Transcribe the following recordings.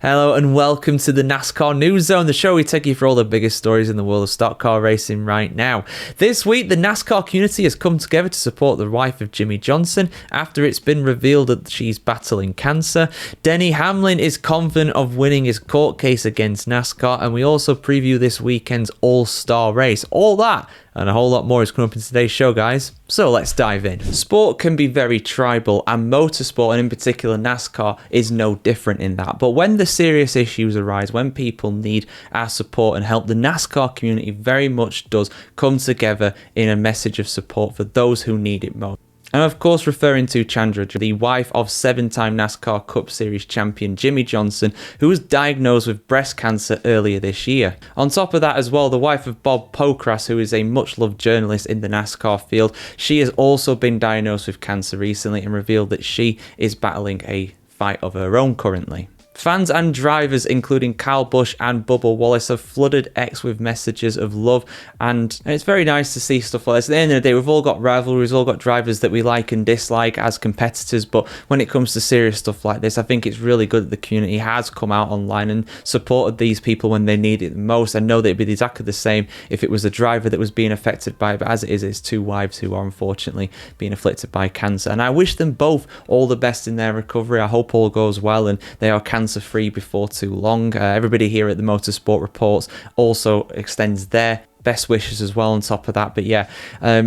Hello and welcome to the NASCAR News Zone, the show we take you through all the biggest stories in the world of stock car racing right now. This week, the NASCAR community has come together to support the wife of Jimmie Johnson after it's been revealed that she's battling cancer. Denny Hamlin is confident of winning his court case against NASCAR, and we also preview this weekend's all-star race. All that and a whole lot more is coming up in today's show, guys. So let's dive in. Sport can be very tribal, and motorsport, and in particular NASCAR, is no different in that. But when the serious issues arise, when people need our support and help, the NASCAR community very much does come together in a message of support for those who need it most. I'm of course referring to Chandra, the wife of 7-time NASCAR Cup Series champion Jimmie Johnson, who was diagnosed with breast cancer earlier this year. On top of that as well, the wife of Bob Pockrass, who is a much-loved journalist in the NASCAR field, she has also been diagnosed with cancer recently and revealed that she is battling a fight of her own currently. Fans and drivers, including Kyle Busch and Bubba Wallace, have flooded X with messages of love, and it's very nice to see stuff like this. At the end of the day, we've all got rivalries, we've all got drivers that we like and dislike as competitors, but when it comes to serious stuff like this, I think it's really good that the community has come out online and supported these people when they need it the most. I know that it'd be exactly the same if it was a driver that was being affected by it, but as it is, it's two wives who are unfortunately being afflicted by cancer, and I wish them both all the best in their recovery. I hope all goes well and they are cancer-free before too long. Everybody here at the Motorsport Reports also extends their best wishes as well on top of that. But yeah,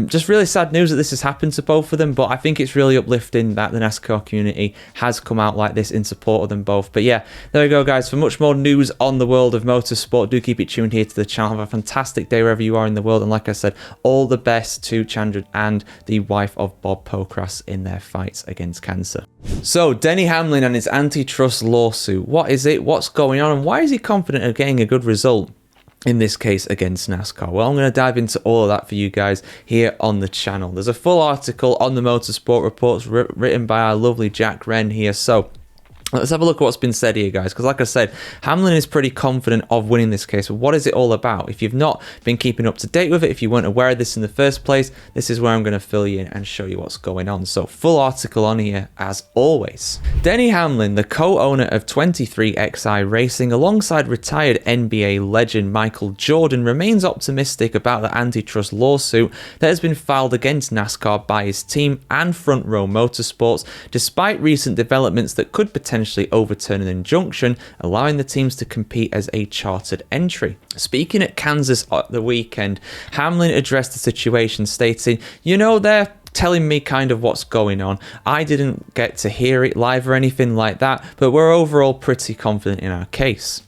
just really sad news that this has happened to both of them, but I think it's really uplifting that the NASCAR community has come out like this in support of them both. But yeah, there we go, guys. For much more news on the world of motorsport, do keep it tuned here to the channel. Have a fantastic day wherever you are in the world, and like I said, all the best to Chandra and the wife of Bob Pockrass in their fights against cancer. So Denny Hamlin and his antitrust lawsuit, what is it, what's going on, and why is he confident of getting a good result in this case against NASCAR? Well, I'm going to dive into all of that for you guys here on the channel. There's a full article on the Motorsport Reports written by our lovely Jack Wren here, so let's have a look at what's been said here, guys, because like I said, Hamlin is pretty confident of winning this case. But what is it all about? If you've not been keeping up to date with it, if you weren't aware of this in the first place, this is where I'm going to fill you in and show you what's going on. So full article on here as always. Denny Hamlin, the co-owner of 23XI Racing, alongside retired NBA legend Michael Jordan, remains optimistic about the antitrust lawsuit that has been filed against NASCAR by his team and Front Row Motorsports, despite recent developments that could potentially overturn an injunction allowing the teams to compete as a chartered entry. Speaking at Kansas at the weekend, Hamlin addressed the situation, stating, they're telling me kind of what's going on. I didn't get to hear it live or anything like that, but we're overall pretty confident in our case.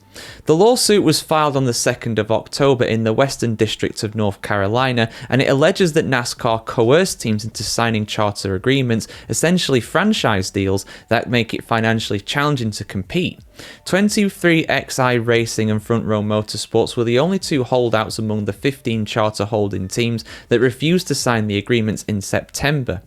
The lawsuit was filed on the 2nd of October in the Western District of North Carolina, and it alleges that NASCAR coerced teams into signing charter agreements, essentially franchise deals that make it financially challenging to compete. 23XI Racing and Front Row Motorsports were the only two holdouts among the 15 charter holding teams that refused to sign the agreements in September.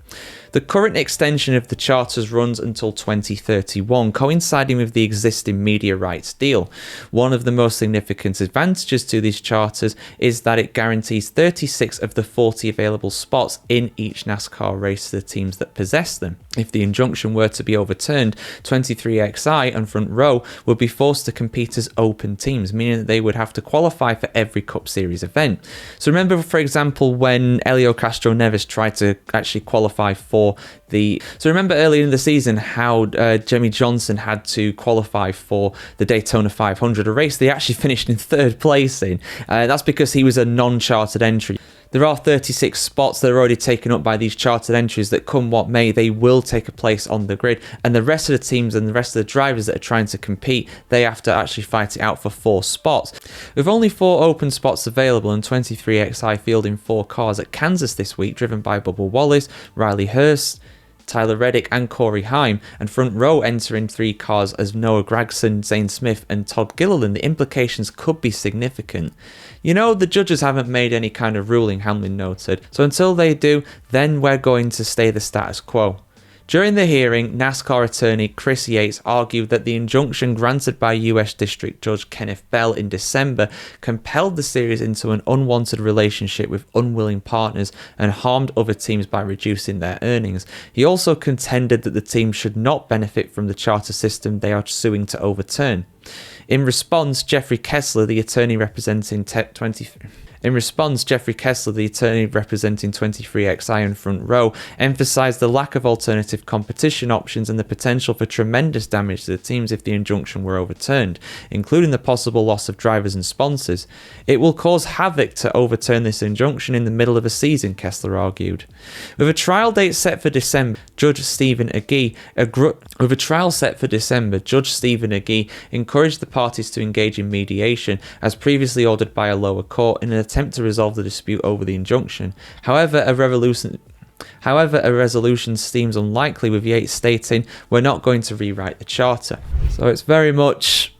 The current extension of the charters runs until 2031, coinciding with the existing media rights deal. One of the most significant advantages to these charters is that it guarantees 36 of the 40 available spots in each NASCAR race to the teams that possess them. If the injunction were to be overturned, 23XI and Front Row would be forced to compete as open teams, meaning that they would have to qualify for every Cup Series event. So remember, for example, when Elliott Neves tried to actually qualify for So remember earlier in the season how Jimmie Johnson had to qualify for the Daytona 500, a race they actually finished in 3rd place in. That's because he was a non-chartered entry. There are 36 spots that are already taken up by these chartered entries that, come what may, they will take a place on the grid, and the rest of the teams and the rest of the drivers that are trying to compete, they have to actually fight it out for 4 spots. With only 4 open spots available and 23XI fielding 4 cars at Kansas this week, driven by Bubba Wallace, Riley Hurst, Tyler Reddick and Corey Heim, and Front Row entering 3 cars as Noah Gragson, Zane Smith and Todd Gilliland, the implications could be significant. The judges haven't made any kind of ruling, Hamlin noted, so until they do, then we're going to stay the status quo. During the hearing, NASCAR attorney Chris Yates argued that the injunction granted by US District Judge Kenneth Bell in December compelled the series into an unwanted relationship with unwilling partners and harmed other teams by reducing their earnings. He also contended that the team should not benefit from the charter system they are suing to overturn. In response, Jeffrey Kessler, the attorney representing 23XI and Front Row, emphasised the lack of alternative competition options and the potential for tremendous damage to the teams if the injunction were overturned, including the possible loss of drivers and sponsors. It will cause havoc to overturn this injunction in the middle of a season, Kessler argued. With a trial date set for December, Judge Stephen Agee encouraged the parties to engage in mediation, as previously ordered by a lower court, in an attempt to resolve the dispute over the injunction. However, a resolution seems unlikely, with Yates stating, "We're not going to rewrite the charter." So it's very much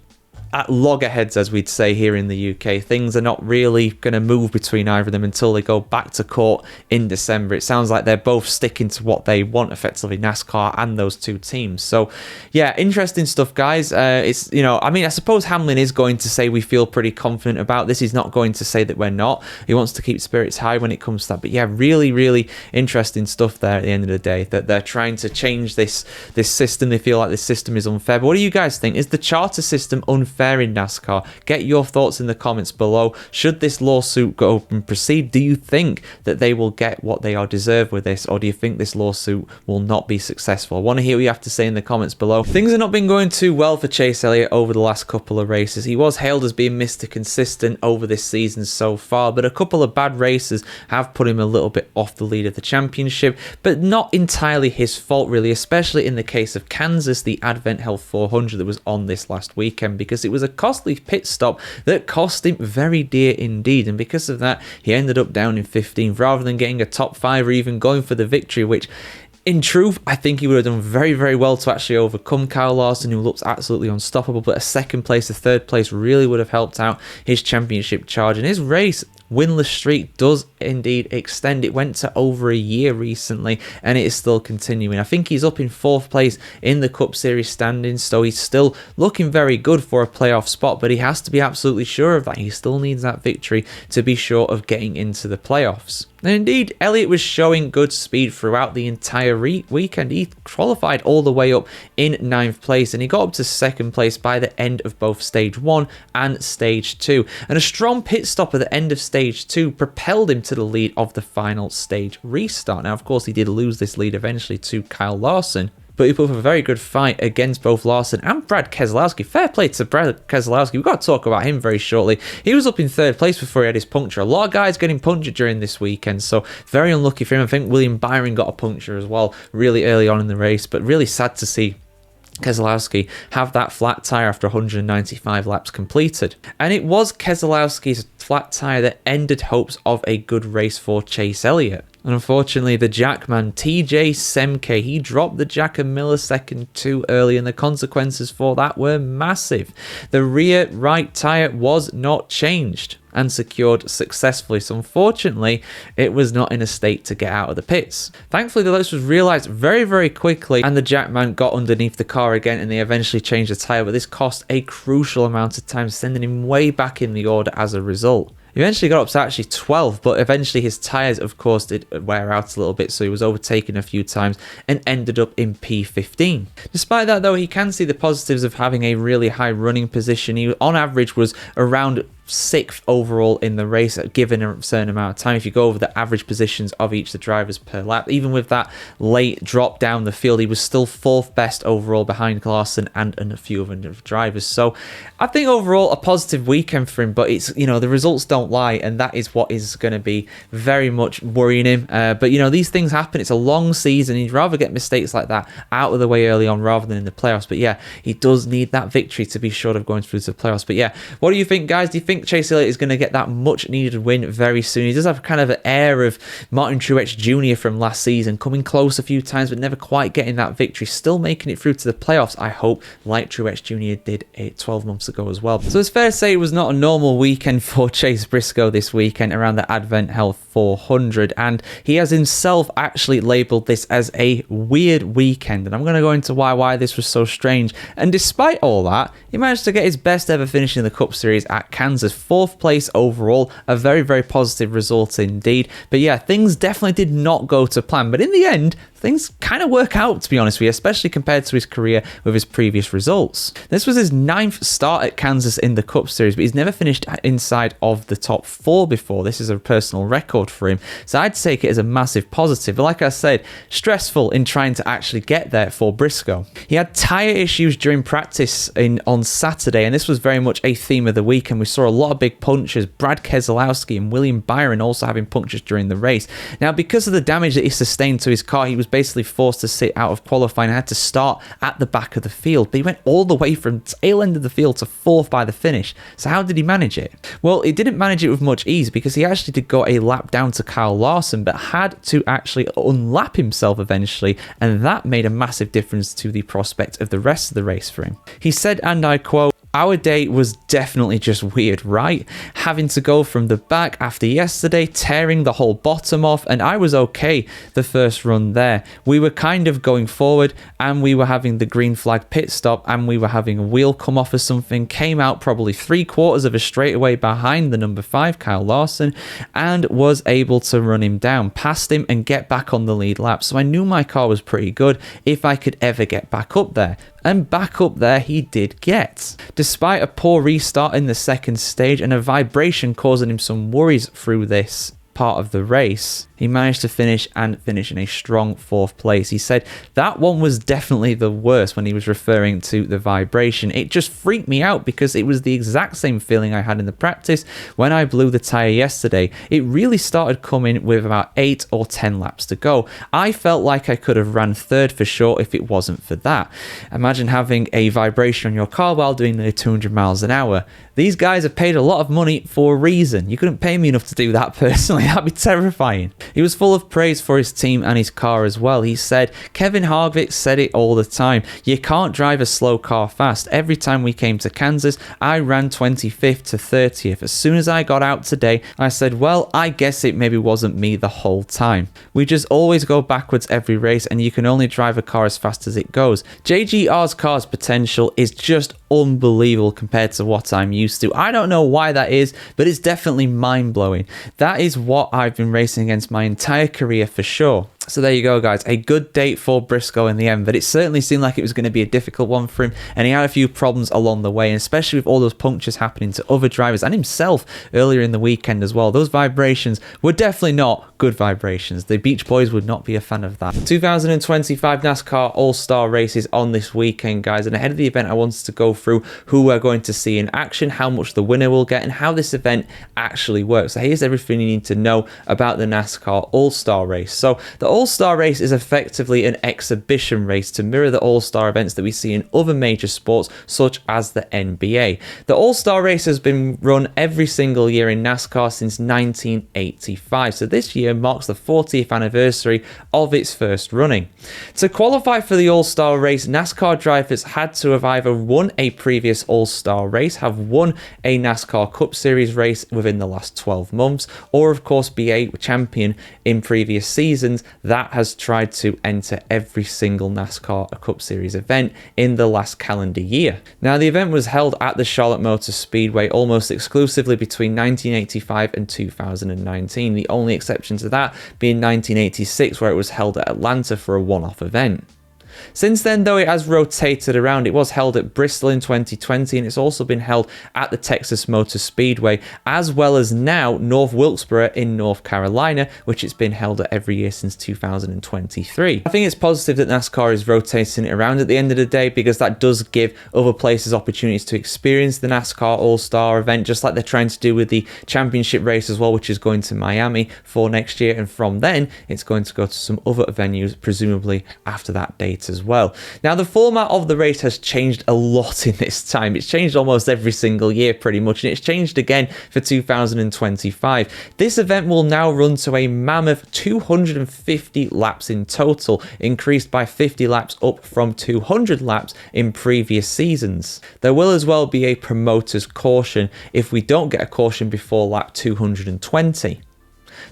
at loggerheads, as we'd say here in the UK. Things are not really going to move between either of them until they go back to court in December. It sounds like they're both sticking to what they want, effectively, NASCAR and those two teams. So yeah, interesting stuff, guys. It's, you know, I mean, I suppose Hamlin is going to say we feel pretty confident about this. He's not going to say that we're not. He wants to keep spirits high when it comes to that. But yeah, really, really interesting stuff there at the end of the day, that they're trying to change this system. They feel like this system is unfair. But what do you guys think? Is the charter system unfair in NASCAR? Get your thoughts in the comments below. Should this lawsuit go and proceed? Do you think that they will get what they are deserved with this, or do you think this lawsuit will not be successful? I want to hear what you have to say in the comments below. Things have not been going too well for Chase Elliott over the last couple of races. He was hailed as being Mr. Consistent over this season so far, but a couple of bad races have put him a little bit off the lead of the championship, but not entirely his fault, really, especially in the case of Kansas, the Advent Health 400 that was on this last weekend, because it was a costly pit stop that cost him very dear indeed, and because of that he ended up down in 15th rather than getting a top 5 or even going for the victory, which in truth, I think he would have done very, very well to actually overcome Kyle Larson, who looks absolutely unstoppable. But a second place, a third place really would have helped out his championship charge. And his race winless streak does indeed extend. It went to over a year recently, and it is still continuing. I think he's up in 4th place in the Cup Series standings, so he's still looking very good for a playoff spot, but he has to be absolutely sure of that. He still needs that victory to be sure of getting into the playoffs. And indeed, Elliott was showing good speed throughout the entire weekend. He qualified all the way up in 9th place, and he got up to 2nd place by the end of both Stage 1 and Stage 2. And a strong pit stop at the end of Stage 2 propelled him to the lead of the final stage restart. Now, of course, he did lose this lead eventually to Kyle Larson, but he put up a very good fight against both Larson and Brad Keselowski. Fair play to Brad Keselowski. We've got to talk about him very shortly. He was up in 3rd place before he had his puncture. A lot of guys getting punctured during this weekend, so very unlucky for him. I think William Byron got a puncture as well really early on in the race, but really sad to see Keselowski have that flat tyre after 195 laps completed. And it was Keselowski's flat tyre that ended hopes of a good race for Chase Elliott. And unfortunately, the Jackman, TJ Semke, he dropped the Jack a millisecond too early, and the consequences for that were massive. The rear right tyre was not changed and secured successfully, so unfortunately it was not in a state to get out of the pits. Thankfully, this was realised very, very quickly, and the Jackman got underneath the car again, and they eventually changed the tyre, but this cost a crucial amount of time, sending him way back in the order as a result. He eventually got up to actually 12th, but eventually his tyres, of course, did wear out a little bit, so he was overtaken a few times and ended up in P15. Despite that, though, he can see the positives of having a really high running position. He, on average, was around 6th overall in the race, given a certain amount of time. If you go over the average positions of each of the drivers per lap, even with that late drop down the field, he was still 4th best overall behind Larson and a few other drivers. So I think overall a positive weekend for him, but it's, you know, the results don't lie, and that is what is going to be very much worrying him. But you know, these things happen. It's a long season. He'd rather get mistakes like that out of the way early on rather than in the playoffs. But yeah, he does need that victory to be sure of going through to the playoffs. But yeah, what do you think, guys? Do you think think Chase Elliott is going to get that much needed win very soon. He does have kind of an air of Martin Truex Jr. from last season, coming close a few times but never quite getting that victory, still making it through to the playoffs, I hope, like Truex Jr. did 12 months ago as well. So it's fair to say it was not a normal weekend for Chase Briscoe this weekend around the Advent Health 400, and he has himself actually labelled this as a weird weekend, and I'm going to go into why this was so strange. And despite all that, he managed to get his best ever finish in the Cup Series at Kansas, 4th place overall, a very, very positive result indeed. But yeah, things definitely did not go to plan, but in the end, things kind of work out, to be honest with you, especially compared to his career with his previous results. This was his 9th start at Kansas in the Cup Series, but he's never finished inside of the top 4 before. This is a personal record for him, so I'd take it as a massive positive. But like I said, stressful in trying to actually get there for Briscoe. He had tyre issues during practice on Saturday, and this was very much a theme of the weekend. We saw a lot of big punctures, Brad Keselowski and William Byron also having punctures during the race. Now, because of the damage that he sustained to his car, he was basically forced to sit out of qualifying and had to start at the back of the field. But he went all the way from tail end of the field to 4th by the finish. So how did he manage it? Well, he didn't manage it with much ease, because he actually did go a lap down to Kyle Larson, but had to actually unlap himself eventually, and that made a massive difference to the prospect of the rest of the race for him. He said, and I quote, "Our day was definitely just weird, right? Having to go from the back after yesterday, tearing the whole bottom off, and I was okay the first run there. We were kind of going forward, and we were having the green flag pit stop, and we were having a wheel come off or something, came out probably 3/4 of a straightaway behind the number 5, Kyle Larson, and was able to run him down, past him, and get back on the lead lap. So I knew my car was pretty good if I could ever get back up there." And back up there he did get. Despite a poor restart in the second stage and a vibration causing him some worries through this part of the race, he managed to finish in a strong 4th place. He said that one was definitely the worst when he was referring to the vibration. It just freaked me out because it was the exact same feeling I had in the practice when I blew the tyre yesterday. It really started coming with about 8 or 10 laps to go. I felt like I could have ran 3rd for sure if it wasn't for that. Imagine having a vibration on your car while doing nearly 200 miles an hour. These guys have paid a lot of money for a reason. You couldn't pay me enough to do that personally. That'd be terrifying. He was full of praise for his team and his car as well. He said, "Kevin Harvick said it all the time. You can't drive a slow car fast. Every time we came to Kansas, I ran 25th to 30th. As soon as I got out today, I said, well, I guess it maybe wasn't me the whole time. We just always go backwards every race, and you can only drive a car as fast as it goes. JGR's car's potential is just unbelievable compared to what I'm used to. I don't know why that is, but it's definitely mind-blowing. That is what I've been racing against my entire career for sure." So there you go, guys. A good date for Briscoe in the end, but it certainly seemed like it was going to be a difficult one for him, and he had a few problems along the way, and especially with all those punctures happening to other drivers and himself earlier in the weekend as well. Those vibrations were definitely not good vibrations. The Beach Boys would not be a fan of that. 2025 NASCAR All-Star races on this weekend, guys, and ahead of the event, I wanted to go through who we're going to see in action, how much the winner will get, and how this event actually works. So here's everything you need to know about the NASCAR All-Star race. So the All-Star race is effectively an exhibition race to mirror the All-Star events that we see in other major sports such as the NBA. The All-Star race has been run every single year in NASCAR since 1985, so this year marks the 40th anniversary of its first running. To qualify for the All-Star race, NASCAR drivers had to have either won a previous All-Star race, have won a NASCAR Cup Series race within the last 12 months, or of course be a champion in previous seasons that has tried to enter every single NASCAR Cup Series event in the last calendar year. Now, the event was held at the Charlotte Motor Speedway almost exclusively between 1985 and 2019, the only exception to that being 1986, where it was held at Atlanta for a one-off event. Since then, though, it has rotated around. It was held at Bristol in 2020, and it's also been held at the Texas Motor Speedway, as well as now North Wilkesboro in North Carolina, which it's been held at every year since 2023. I think it's positive that NASCAR is rotating it around at the end of the day, because that does give other places opportunities to experience the NASCAR All-Star event, just like they're trying to do with the championship race as well, which is going to Miami for next year, and from then it's going to go to some other venues, presumably after that date as as well. Now, the format of the race has changed a lot in this time. It's changed almost every single year pretty much, and it's changed again for 2025. This event will now run to a mammoth 250 laps in total, increased by 50 laps up from 200 laps in previous seasons. There will as well be a promoter's caution if we don't get a caution before lap 220.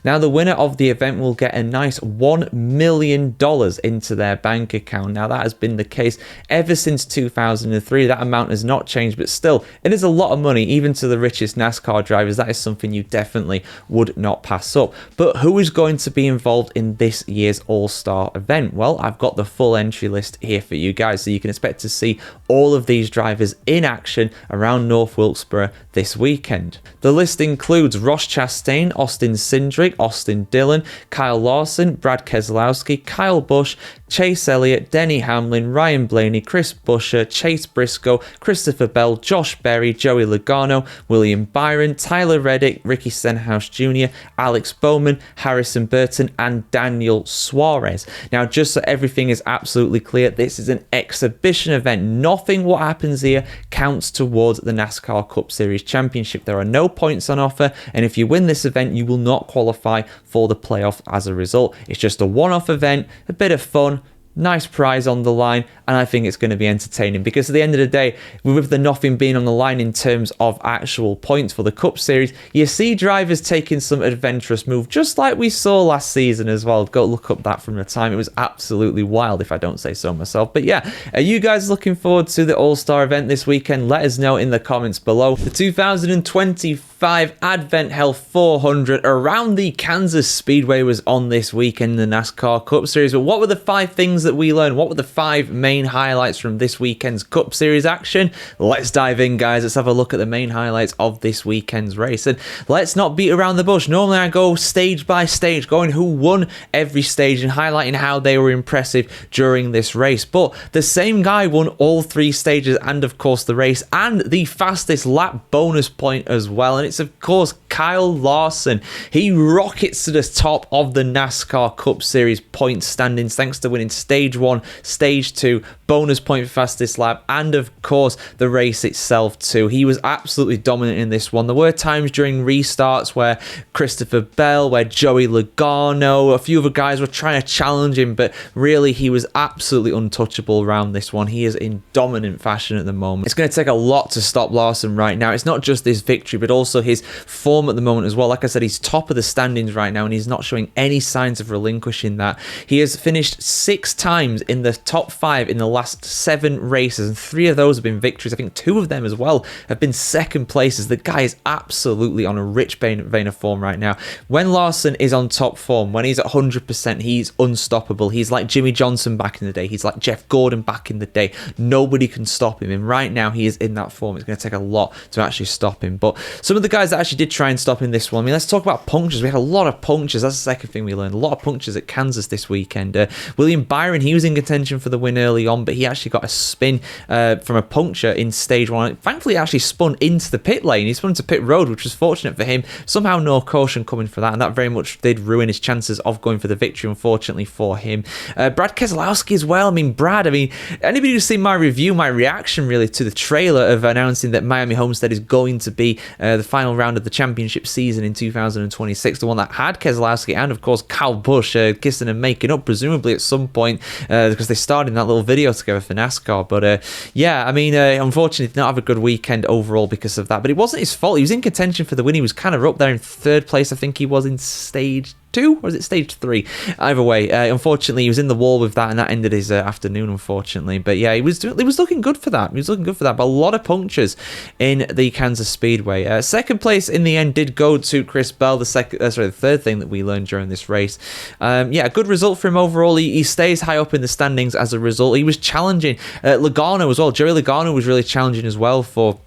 Now, the winner of the event will get a nice $1 million into their bank account. Now, that has been the case ever since 2003. That amount has not changed, but still, it is a lot of money, even to the richest NASCAR drivers. That is something you definitely would not pass up. But who is going to be involved in this year's All-Star event? Well, I've got the full entry list here for you guys, so you can expect to see all of these drivers in action around North Wilkesboro this weekend. The list includes Ross Chastain, Austin Cindric, Austin Dillon, Kyle Larson, Brad Keselowski, Kyle Busch, Chase Elliott, Denny Hamlin, Ryan Blaney, Chris Buescher, Chase Briscoe, Christopher Bell, Josh Berry, Joey Logano, William Byron, Tyler Reddick, Ricky Stenhouse Jr., Alex Bowman, Harrison Burton, and Daniel Suarez. Now, just so everything is absolutely clear, this is an exhibition event. Nothing what happens here counts towards the NASCAR Cup Series Championship. There are no points on offer, and if you win this event, you will not qualify for the playoff as a result. It's just a one-off event, a bit of fun, nice prize on the line, and I think it's going to be entertaining because at the end of the day, with the nothing being on the line in terms of actual points for the Cup Series, you see drivers taking some adventurous move, just like we saw last season as well. Go look up that from the time. It was absolutely wild, if I don't say so myself. But yeah, are you guys looking forward to the All-Star event this weekend? Let us know in the comments below. The 2025 Advent Health 400 around the Kansas Speedway was on this weekend in the NASCAR Cup Series. But what were the 5 things that we learned? What were the 5 main highlights from this weekend's Cup Series action? Let's dive in, guys. Let's have a look at the main highlights of this weekend's race. And let's not beat around the bush. Normally I go stage by stage, going who won every stage and highlighting how they were impressive during this race. But the same guy won all 3 stages and, of course, the race and the fastest lap bonus point as well. And it's, of course, Kyle Larson. He rockets to the top of the NASCAR Cup Series point standings thanks to winning Stage 1, Stage 2, bonus point for fastest lap, and of course the race itself too. He was absolutely dominant in this one. There were times during restarts where Christopher Bell, where Joey Logano, a few other guys were trying to challenge him, but really he was absolutely untouchable around this one. He is in dominant fashion at the moment. It's going to take a lot to stop Larson right now. It's not just this victory, but also his form at the moment as well. Like I said, he's top of the standings right now, and he's not showing any signs of relinquishing that. He has finished 6 times in the top 5 in the last 7 races, and 3 of those have been victories. I think 2 of them as well have been second places. The guy is absolutely on a rich vein of form right now. When Larson is on top form, when he's at 100%, he's unstoppable. He's like Jimmie Johnson back in the day. He's like Jeff Gordon back in the day. Nobody can stop him, and right now he is in that form. It's going to take a lot to actually stop him. But some of the guys that actually did try and stop him this one, I mean, let's talk about punctures. We had a lot of punctures. That's the second thing we learned. A lot of punctures at Kansas this weekend. William Byron, he was in contention for the win early on, but he actually got a spin from a puncture in stage 1. Thankfully, he actually spun into the pit lane. He spun into pit road, which was fortunate for him. Somehow no caution coming for that, and that very much did ruin his chances of going for the victory, unfortunately for him. Brad Keselowski as well. I mean, anybody who's seen my review, my reaction really to the trailer of announcing that Miami Homestead is going to be the final round of the championship season in 2026, the one that had Keselowski and, of course, Kyle Busch kissing and making up, presumably at some point, because they started in that little video together for NASCAR. But yeah, I mean, unfortunately, did not have a good weekend overall because of that. But it wasn't his fault. He was in contention for the win. He was kind of up there in 3rd place. I think he was in stage 2, or is it stage 3? Either way, unfortunately, he was in the wall with that, and that ended his afternoon, unfortunately. But yeah, he was looking good for that. He was looking good for that. But a lot of punctures in the Kansas Speedway. 2nd place in the end did go to Chris Bell. The 3rd thing that we learned during this race. Yeah, a good result for him overall. He stays high up in the standings as a result. He was challenging Logano as well. Joey Logano was really challenging as well for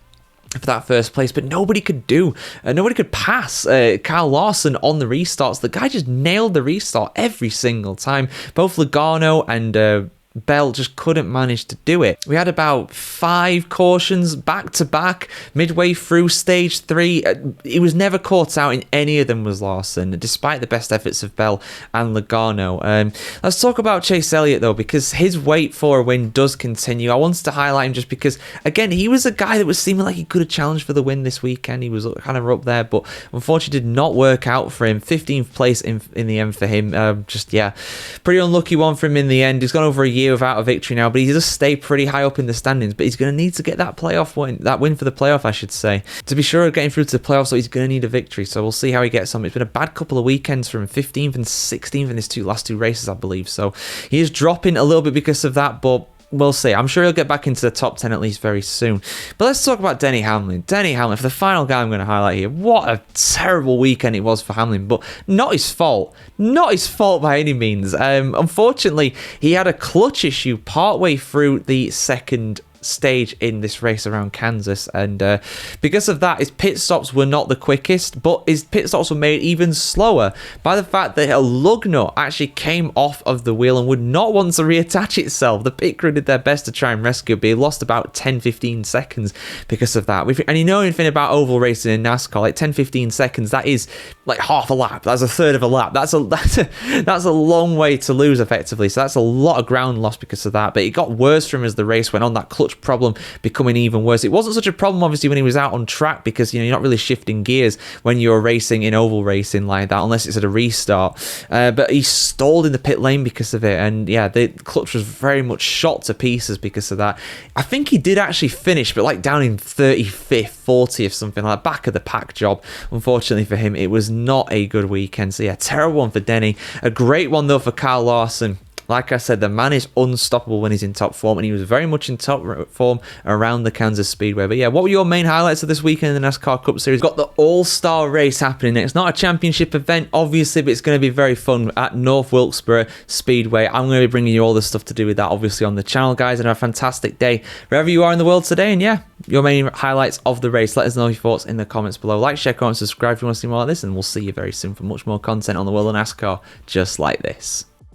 that 1st place, but nobody could pass Kyle Larson on the restarts. The guy just nailed the restart every single time. Both Logano and Bell just couldn't manage to do it. We had about 5 cautions back to back midway through stage 3. He was never caught out in any of them, was Lawson, despite the best efforts of Bell and Logano. Let's talk about Chase Elliott though, because his wait for a win does continue. I wanted to highlight him just because, again, he was a guy that was seeming like he could have challenged for the win this weekend. He was kind of up there, but unfortunately did not work out for him. 15th place in the end for him. Pretty unlucky one for him in the end. He's gone over a year without a victory now, but he does stay pretty high up in the standings. But he's going to need to get that win for the playoff, I should say, to be sure of getting through to the playoffs. So he's going to need a victory. So we'll see how he gets on. It's been a bad couple of weekends from 15th and 16th in his last two races, I believe. So he is dropping a little bit because of that, but we'll see. I'm sure he'll get back into the top 10 at least very soon. But let's talk about Denny Hamlin. Denny Hamlin, for the final guy I'm going to highlight here. What a terrible weekend it was for Hamlin, but not his fault. Not his fault by any means. Unfortunately, he had a clutch issue partway through the second stage in this race around Kansas, and because of that, his pit stops were not the quickest, but his pit stops were made even slower by the fact that a lug nut actually came off of the wheel and would not want to reattach itself. The pit crew did their best to try and rescue it, but he lost about 10-15 seconds because of that. And you know anything about oval racing in NASCAR, like 10-15 seconds, that is like half a lap. That's a third of a lap. That's a long way to lose effectively. So that's a lot of ground lost because of that. But it got worse for him as the race went on. That clutch problem becoming even worse. It wasn't such a problem obviously when he was out on track, because you're not really shifting gears when you're racing in oval racing like that unless it's at a restart, but he stalled in the pit lane because of it, and the clutch was very much shot to pieces because of that. I think he did actually finish, but like down in 35th, 40th, something like that, back of the pack job. Unfortunately for him, it was not a good weekend. So terrible one for Denny. A great one though for Kyle Larson. Like I said, the man is unstoppable when he's in top form, and he was very much in top form around the Kansas Speedway. But what were your main highlights of this weekend in the NASCAR Cup Series? Got the All-Star race happening next. Not a championship event, obviously, but it's going to be very fun at North Wilkesboro Speedway. I'm going to be bringing you all the stuff to do with that, obviously, on the channel, guys, and have a fantastic day wherever you are in the world today. And your main highlights of the race. Let us know your thoughts in the comments below. Like, share, comment, subscribe if you want to see more like this, and we'll see you very soon for much more content on the world of NASCAR just like this.